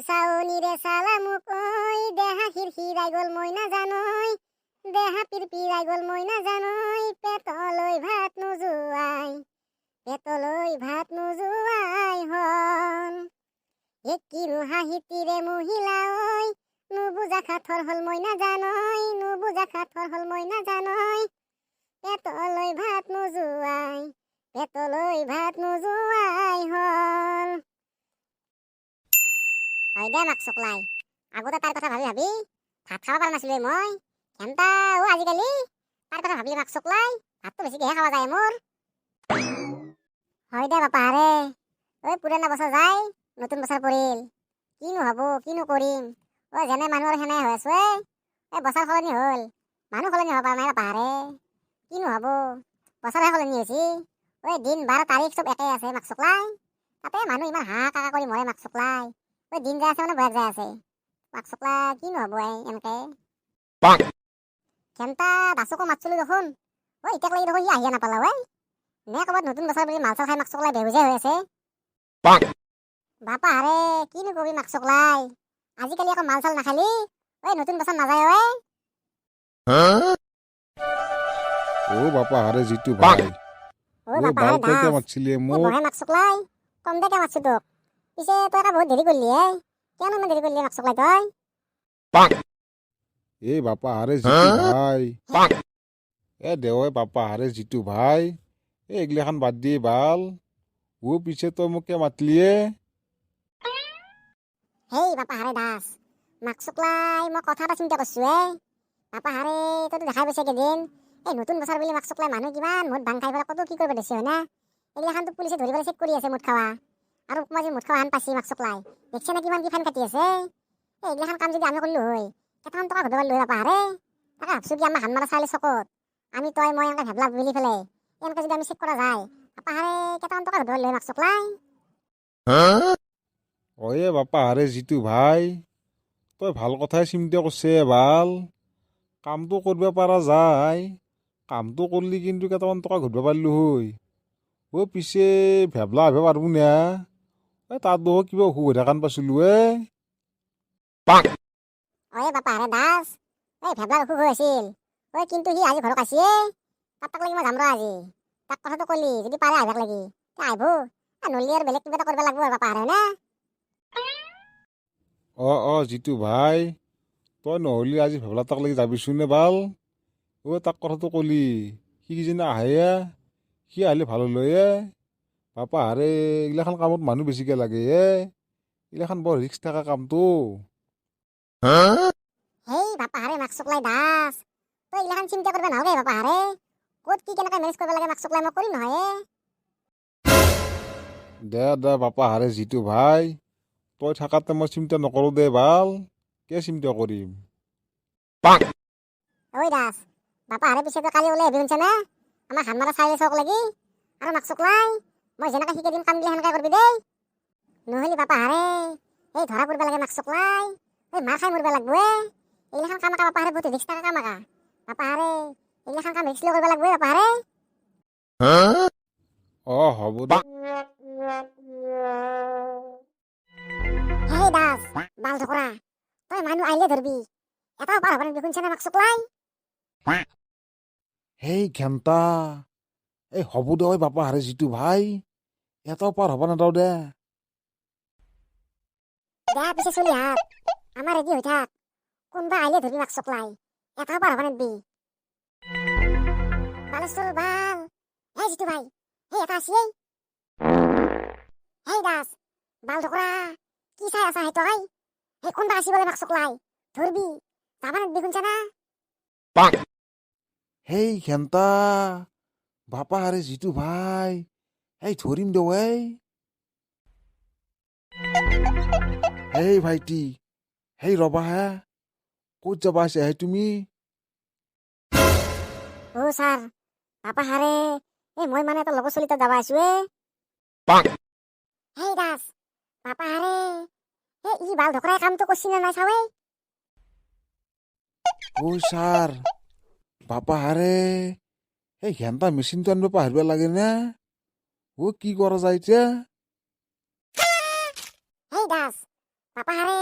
চাউনি ৰে চালামুক ঐ দেহা খিৰখিৰাই গ'ল মই নাজানৈ দেহা পিৰপিৰাই গ'ল মই নাজানৈ পেটলৈ ভাত নোযোৱাই হল কিনো হাঁহিতিৰে মহিলা ঐ নুবুজা খাথৰ হল মই নাজানৈ পেটলৈ ভাত নোযোৱাই হল। হয় দে মাক চকলাই, আগতে তাৰ কথা ভাবি ভাবি ভাত খাব পৰা নাছিলো মই। কেনটা আজিকালি তাৰ কথা ভাবিলে মাক চকলাই ভাতটো বেছিকেহে খাৱা যায় মোৰ। হয় দে বাপা হাৰে, পুৰণা বছৰ যায় নতুন বছৰ পৰিল, কিনো হব কিনো কৰিম। যেনে মানুহৰ সেনে হৈ আছো। বছৰ সলনি হল, মানুহ সলনি হ'ব পৰা নাই বাপা হাৰে। কিনো হব, বছৰহে সলনি হৈছে। দিন বাৰ তাৰিখ চব একে আছে মাক চকলাই, তাতে মানুহ ইমান হাঁহ কাকা কৰি মৰে মাক চকলাই। দিন যাই আছে মানে বয়স যাই আছে মাক চকলাই, কিনো হব এনেকে। কেনটা দাসকো মাতছিলো দেখোন, এতিয়া লাগি দেখোন সি আহিয়া নাপালা নে ক'ৰবাত নতুন বছৰ বুলি মাল চাল খাই মাক চকলাই বেহুজে হৈ আছে। বাপা হাৰে কিনো কবি মাক চকলাই, আজিকালি আকৌ মাল চাল নাখালি নতুন বছৰ নাযায়। বাপা হাৰে জিতু ভাই, বাপা হাৰে বালকে মাতছিলি মোক। মাক চকলাই কম দেকে মাতছো তোক, পিছে তই এটা বহুত দেৰি কৰলি কেন ইমান দেৰি কৰলি মাক চকলাই তই? বাপা হাৰে জিতু ভাই, দেওয়ে বাপা হাৰে জিতু ভাই, এগিলাখান বাদ দিয়ে বাল। পিছে তই মোক মাতলিয়ে? হেই বাপা হাৰে দাস, মাক চকলাই মই কথা এটা চিন্তা কৰছো। বাপা হাৰে তইতো দেখাই পাইছে কেইদিন নতুন বছৰ বুলি মাক চকলাই মানুহ কিমান মুঠ ভাং খাই পেলাই কত কি কৰিব দিছে হয় না। এগিলাখানতো পুলিচে ধৰি পেলাই চেক কৰি আছে মুঠ খাৱা, আৰু মই যে মুঠ খাৱা হান পাইছি মাক চকলাই দেখছে না কিমান কি ফাইন কাটি আছে। এইগিলাখান কাম যদি আমি করলো হয় কেইটামান টকা ঘটাব লৈ বাপা হাৰে। তাকে ভাবছো কি আমাৰ হান মাৰা চাইলে চকত আমি তই মই এনেকে ভেবলা মিলি পেলাই এনেকে যদি আমি চেক কৰা যায় বাপা হাৰে কেইটামান টকা ঘটাব লৈ মাক চকলাই। বাপা হাৰে জিতু ভাই, তই ভাল কথাই চিন্তা কৰছে ভাল। কামটো কৰিব পৰা যায়, কামটো কৰলি কিন্তু কেইটামান টকা ঘটিব পাৰিলো হয়। পিছে ভেবলা আহিব পাৰবো না? তাত দেখো কিবা অসুবিধা কান পাইছিলো। বাপা হাৰে দাস, ভেবলাৰ অসুখ হৈ আছিল কিন্তু সি আজি ঘৰত আছে। তাক লাগি মই যাম ৰ আজি, তাক কথাটো কলি যদি পাৰে আহিবাক লাগি আহিব, নলি আৰু বেলেগ কিবা এটা কৰিব লাগব আৰু বাপা হাৰে না। জিতু ভাই, তই নহলি আজি ভেবলা তাক লাগি যাবিচোন নে বাল। তাক কথাটো কলি সি কিজানি আহে, সি আহিলে ভাল হল। বাপা হাৰে এইগিলাখান কামত মানুহ বেছিকে লাগে। এইগিলাখান বৰ ৰিক্স থকা কামটো। হেই বাপা হাৰে মাক চকলাই দাস, তই এইগিলাখান চিন্তা কৰিব নালাগে বাপা হাৰে। ক'ত কি কেনেকে মেনেজ কৰিব লাগে মাক চকলাই মই কৰিম নহয়। দে বাপা হাৰে জিতু ভাই, তই থাকাতে মই চিন্তা নকৰো দে বাল, চিন্তা কৰিম। দাস, বাপা হাৰে পিছে তই কালি ওলাই আহিবি শুনছা না, আমাৰ হান মাৰা চাইলে চক লাগি। আৰু মাক চকলাই মই যেনেকে শিকাই দিম কাম গিলা সেনেকে কৰিবি দেই, নহলে বাপা হাৰে ধৰা পৰিব লাগে মাক চকলাই, মাৰ খাই মৰিব লাগব। এইগিলাখান কাম বাপা হাৰে বহুত ৰিক্স থকা কাম বাপা হাৰে, এইগিলাখান কাম ৰিক্স লৈ কৰিব লাগব বাপা হাৰে। হ'ব দে। হেই দাস বাল ঢকৰা, তই মানুহ আহিলে ধৰবি, এটাও পাৰ হ'ব নিদিবি শুনছা না মাক চকলাই। হেই ঘেণ্টা, হ'ব দে বাপা হাৰে জিতু ভাই, এটাও পাৰ হ'ব নাদাও দে। পিছে চলি হাত আমাৰ ৰেডি হৈ থাক, কোনবা আহিলে ধৰবি মাক চকলাই, এটাও পাৰ হ'ব নিদিবি। বালেশ্বৰ বাল, হেই জিতু ভাই, এটা আছে। হেই দাস বাল ঢকৰা, কি চাই আছা তই? কোনবা আসি বলে মাক চকলাই ধৰবি, যাবা নিদিবি শুনছা না। হেই ঘেণ্টা, বাপা হাৰে জিতু ভাই, ধৰিম দে। হেই ভাইটি, ৰবা ক'ত যাবা আছে তুমি? ছাৰ বাপা হাৰে, মই মানে এটা লগৰ চলি তাত যাবা আছো। হেই দাস বাপা হাৰে, ই বাল ঢকৰাই কামটো কৰছি নে নাই চাৱে। ছাৰ বাপা হাৰে, ঘেণ্টা মেচিনটো আনিব পাহৰিব লাগে না। কি কৰা যায় এতিয়া? হেই দাস বাপা হাৰে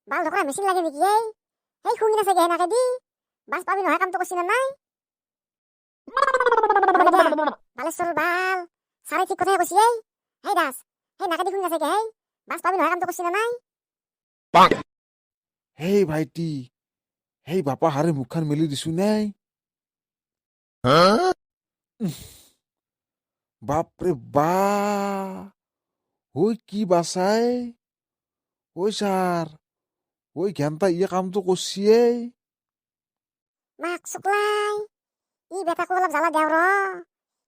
বাল ঢকৰা মেচিন লাগে নেকি এই শুঙি নাচাগে সেনেকে দি বাছ পাবি নহয় কামটো কৰিছি নে নাই বালেশ্বৰ বাল চাৰে ঠিক কথাই কৈছি এই দাস সেই নাকে দি শুঙি নাচাগে বাছ পাবি নহয় কামটো কৰিছি নে নাই হেই ভাইটি হেই বাপা হাৰে মুখখন মেলি দিছো নাই বাপৰে বা ঐ কি বাচাই ঐ ছাৰ ঐ ঘেণ্টা ইয়ে কামটো কৰছিয়ে মাক চুকলাই ই বেটাকো অলপ জ্বালা দেও ৰ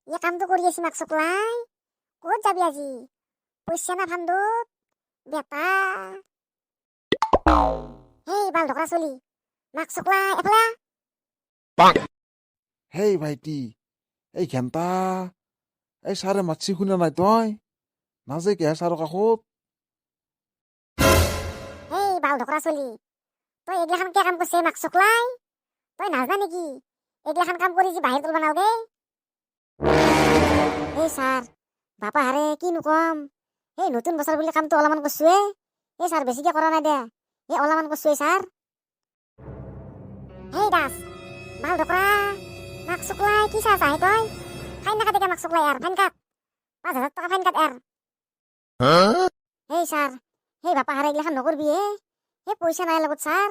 ই কামটো কৰি আছে মাক চুকলাই ক'ত যাবি আজি পইচা না ফান্দত বেটা হেই বাল ঢকৰা চলি মাক চুকলাই এফালে হেই ভাইটি এই ঘেণ্টা এই ছাৰে মাতছি শুনা নাই তই নাজে কেহে ছাৰৰ কাষত হেই বাল ঢকৰা চলি তই এগিলাখান কিয় কাম কৰিছে মাক চুকলাই তই নাজনা নেকি এগিলাখান কাম কৰি যি বাহিৰ তুলব নালগে এই ছাৰ বাপা হাৰে কিনো কম এই নতুন বছৰ বুলি কামটো অলপমান কৰছো এই ছাৰ বেছিকে কৰা নাই দে এই অলপমান কৰছো ছাৰ হেই দাস বাল ঢকৰা মাক চুকলাই কি চাহ চাহে তই ফাইন নাকাট দে মাক চুকলাই ফাইন কাট 5,000 টকা ফাইন কাট হেই ছাৰ সেই বাপা হাৰে এগিলাখান নকৰবি এই পইচা নাই লগত ছাৰ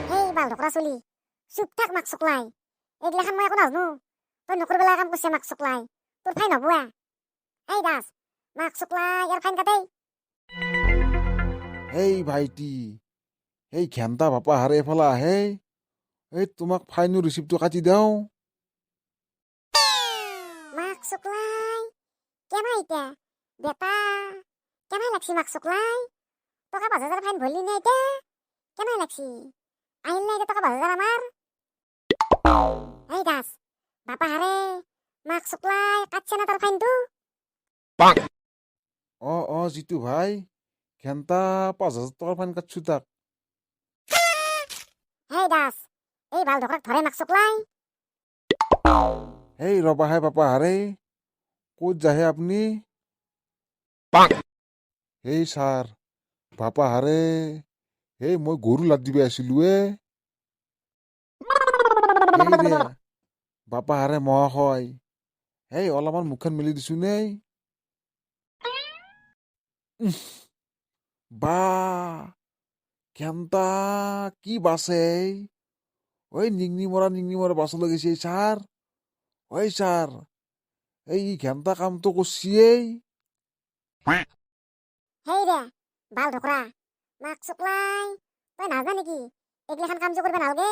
হেই বাল ঢকৰা চলি চুপ থাক মাক চুকলাই এগিলাখান মই একো নাজনো তই নকৰিব লগা কাম কৰিছে মাক চুকলাই তোৰ ফাইন হবয়া এই দাস মাক চুকলাই ইয়াৰ ফাইন কাটেই হেই ভাইটি এই ঘেণ্টা বাপা হাৰে এফালে আহে এই তোমাক ফাইনৰ ৰিচিপ্টটো কাটি দেওঁ মাক চুকলাই কেনা এতিয়া বেটা কেনাই লাগছি মাক চুকলাই টকা 5,000 ফাইন ভরলি না এটা কেনাই লাগছি আহিল না এটা টকা 5,000 আমার এই দাস বাপা হারে মাক চুকলাই কাটছে না তোর ফাইনটো জিতু ভাই ঘেণ্টা 5,000 টকাৰ ফাইন কাটছো তাক এই দাস এই বাল ঢকৰাক ধৰে মাক চুকলাই হেই ৰবাহে বাপা হাৰে ক'ত যাহে আপুনি হেই ছাৰ বাপা হাৰে হেই মই গৰু লাদ দিবি আছিলো হেই ৰে বাপা হাৰে মহাশয় হেই অলপমান মুখখন মেলি দিছো নেই বা ঘেণ্টা কি বাছে ওই নিংনি মৰা বাছ লাগিছে ছাৰ ঐ ছাৰ এই ঘেণ্টা কামটো কৰছিয়েই হেই রে বাল ঢকরা মাক চুকলাই তই নাজনা নেকি এগিলাখান কাম যে করবে নালগে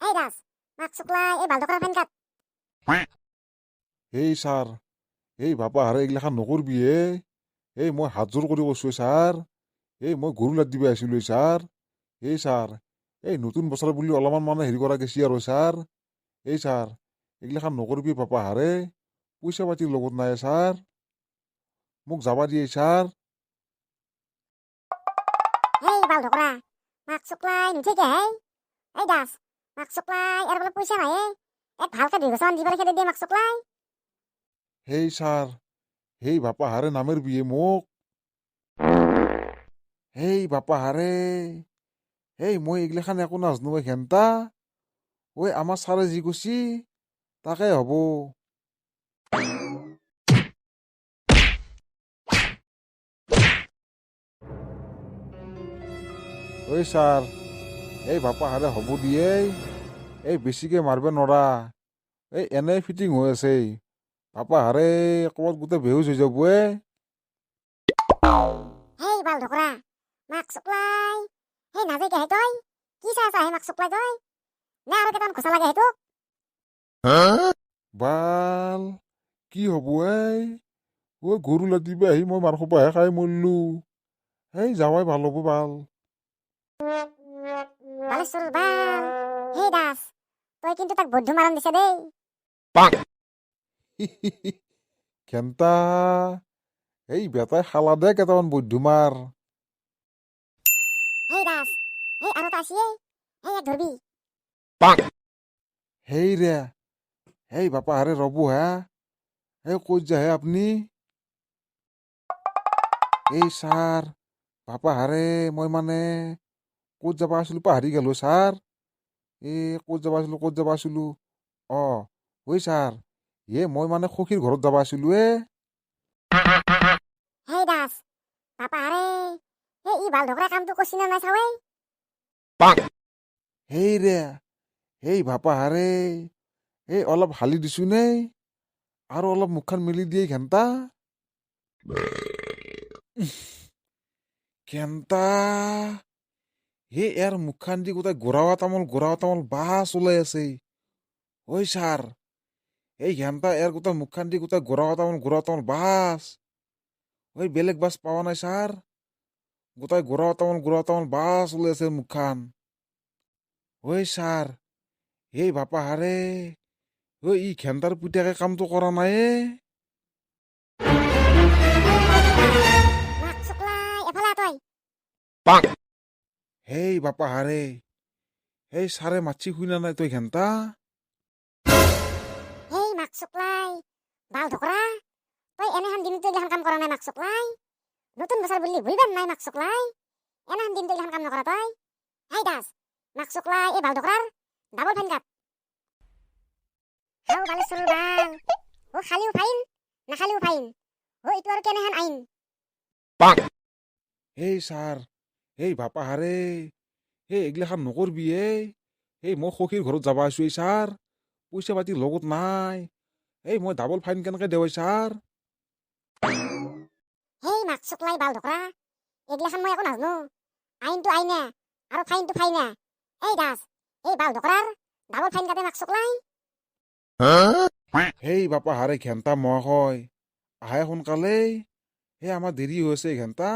এই দাস মাক চুকলাই এই বাল ঢকরার ফাইন কাট এই ছাৰ এই বাপা হাৰে এইগিলাখান নকৰবি এই মই হাত জোৰ কৰি কৈছো ছাৰ এই মই গৰু লাদ দিবি আহিছিলো ছাৰ এই ছাৰ এই নতুন বছৰ বুলি অলপমান মানে হেৰি কৰা গেছি আৰু ছাৰ এই ছাৰ এইগিলাখান নকৰবি বাপা হাৰে পইচা পাতিৰ লগত নাই ছাৰ মোক যাবা দিয়ে ছাৰ হেই বাল ঢকরা মাক চুকলাই নুঠেকে এই দাস মাক চুকলাই এর বলে পয়সা নাই এক ভালকে 2 বছৰ দিবাৰ খেদে দে মাক চুকলাই হেই ছাৰ হেই বাপা হাৰে নামেৰ বিয়ে মোক হেই বাপা হাৰে হেই মই এইগিলাখান একো নাজনো ঘেণ্টা ঐ আমাৰ ছাৰে যি কৈছি তাকে হ'ব ঐ ছাৰ এই বাপা হাৰে হ'ব দিয়ে এই বেছিকে মাৰিব নৰা এই এনে ফিটিং হৈ আছে বাপা হাৰে ক'ৰবাত গোটেই বেহুচ হৈ যাব হেই বাল ঢকরা মাক চুকলাই হেই নাজে কে তই কি চাহ চাহে মাক চুকলাই তই না আৰু কেইটামান ঘোষা লাগে হেতুক বাল কি হ'ব ঐ গৰু লাদিবা আহি মই মাৰ খপাহে খাই মৰলো হেই যাৱাই ভাল হ'ব বাল বালেশ্বৰ বাল হেই দাস তই কিন্তু তাক বদ্ধ মাৰণ দিছে দেই ঘেণ্টা এই বেটাই খালা দে কেইটামান বৈধুমাৰ হেই দাস হেই আৰু এটা আছে হেই এক ধৰবি হেই ৰে হেই বাপা হাৰে ৰ'ব হে ক'ত যাহে আপুনি এই ছাৰ বাপা হাৰে মই মানে ক'ত যাবা আছিলোঁ পাহৰি গ'লো ছাৰ। ক'ত যাবা আছিলোঁ ঐ ছাৰ মই মানে সখীৰ ঘৰত যাবা আছিলোঁ হেই দাস বাপা হাৰে ই বাল ধকৰা কামটো কৰছি না নাই চাৱে ৰে বাপা হাৰে অলপ হালি দিছোঁ নে আৰু অলপ মুখখন মেলি দিয়ে ঘেন্তা ঘেন্তা ইয়াৰ মুখখান দি গোটেই গোৰাৱা তামোল বাছ ওলাই আছে। ঐ ছাৰ ঘেন্তা ইয়াৰ গোটেই মুখখান দি গোটেই গোৰাৱা তামোল বাছ বেলেগ বাছ পাৱা নাই ছাৰ। গোটেই গোৰাৱা তামোল বাছ ওলাই আছে মুখখান। ঐ ছাৰ বাপা হাৰে ই ঘেন্তাৰ পুতেকে কামটো কৰা নাই মাক চুকলাই এফালে তই বাপা হাৰে ছাৰে মাতছি শুনা নাই তই ঘেন্তা। হেই মাক চুকলাই বাল ধকৰা তই এনেহান দিনটো এইগিলাখান কাম কৰা নাই মাক চুকলাই। নতুন বছৰ বুলি ভুলবেন নাই মাক চুকলাই। এনেহান দিনটো এইগিলাখান কাম নকৰা তই। হেই দাস মাক চুকলাই এই বাল ধকৰাৰ ডাবল ফাইন কাট। হাও বালেশ্বৰৰ বাল খালিও ফাইন নাখালিও ফাইন ইটো আৰু কেনেহান আইন। ছাৰ বাপা হাৰে এইগিলাখান নকৰবি মই সখীৰ ঘৰত যাবা আছোঁ ছাৰ। পইচা পাতি লগত নাই মই ডাবল ফাইন কেনেকে দেৱাই ছাৰ। হেই মাক চুকলাই বাল ধকৰা এইগিলাখান মই একো নাজনো। আইনটো আইনে আৰু ফাইনটো ফাইনে। এই দাস বাল ধকৰাৰ ডাবল ফাইন কাটে মাক চুকলাই। বাপা হাৰে ঘেন্তা মহাশয় আহে সোনকালে আমাৰ দেৰি হৈছে ঘেন্তা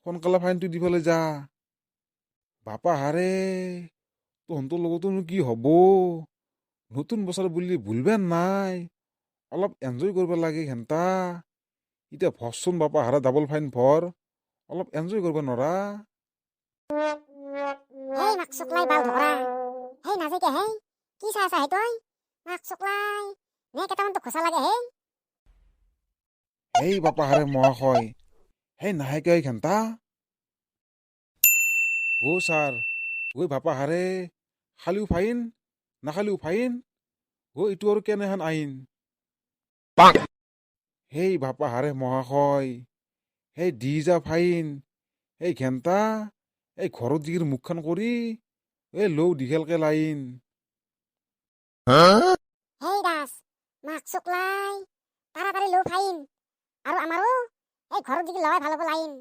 সোনকালে ফাইনটো দি পেলাই যা। বাপা হাৰে তহঁতৰ লগতোনো কি হ'ব নতুন বছৰ বুলি ভুলবেন নাই অলপ এনজয় কৰিব লাগে ঘেন্তা। এতিয়া ভৰচোন বাপা হাৰা ডাবল ফাইন ভৰ অলপ এনজয় কৰিব নৰা। হেই মাক চুকলাই বাল ধকৰা নাজিকে কি চাই আছা তই মাক চুকলাই নে কেইটামানতো ঘোচা লাগে বাপা হাৰে মহাশয় নাহেকে ঘেন্তা। ছাৰ বাপা হাৰে খালিও ফাইন নাখালিও ফাইন এইটো আৰু কেনেহান আইন। বাপা হাৰে মহাশয় দি যা ফাইন ঘেন্তা ঘৰত যিগিৰ মুখখন কৰি লৌ দীঘলকে লাইন। হেই দাস মাক চুকলাই তাড়াতাড়ি লো ফাইন আৰু আমাৰো ঘৰত দিকে লগাই ভাল হ'ব লাইন।